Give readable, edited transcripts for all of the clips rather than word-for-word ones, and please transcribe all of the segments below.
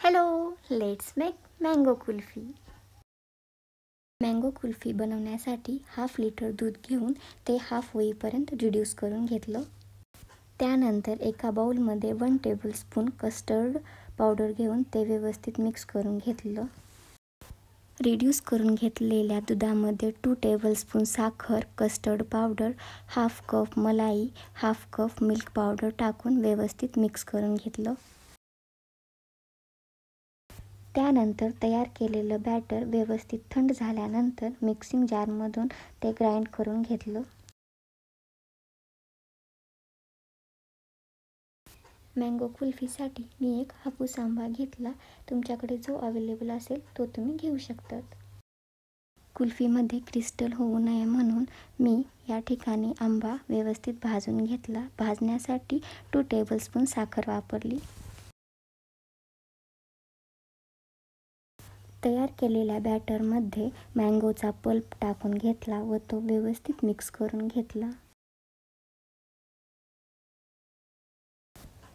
Hello, let's make mango kulfi. Mango kulfi बनवण्यासाठी 1/2 litre दूध घेऊन ते हाफ होईपर्यंत रिड्यूस करून घेतलं. त्यानंतर एका बाउलमध्ये 1 टेबलस्पून कस्टर्ड पावडर घेऊन ते व्यवस्थित मिक्स करून घेतलं. रिड्यूस करून घेतलेल्या दुधामध्ये 2 टेबलस्पून साखर, कस्टर्ड पावडर, हाफ कप मलाई, हाफ कप मिल्क पावडर टाकून व्यवस्थित मिक्स करून घेतलं. त्यानंतर तयार केलेलं बॅटर व्यवस्थित थंड झाल्यानंतर मिक्सिंग जारमधून ते ग्राइंड करून घेतलं. मँगो कुल्फीसाठी मी एक हापूस आंबा घेतला. तुमच्याकडे जो अवेलेबल असेल तो तुम्ही घेऊ शकतात. कुल्फीमध्ये क्रिस्टल होऊ नये म्हणून मी या ठिकाणी आंबा व्यवस्थित भाजून घेतला. भाजण्यासाठी 2 टेबलस्पून साखर वापरली. तयार केलेल्या बॅटरमध्ये मँगोचा पल्प टाकून घेतला व तो व्यवस्थित मिक्स करून घेतला.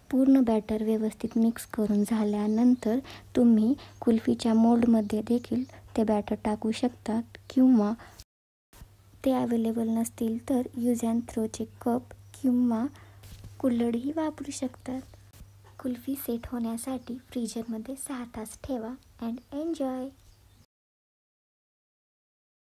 पूर्ण बॅटर व्यवस्थित मिक्स करून झाल्यानंतर तुम्ही कुल्फीच्या मोल्डमध्ये देखील ते बॅटर टाकू शकतात किंवा ते अवेलेबल नसतील तर यूज अँड थ्रोचे कप किंवा कुल्हडही वापरू शकतात. कुल्फी सेट होण्यासाठी फ्रीजरमध्ये 6 तास ठेवा अँड एन्जॉय.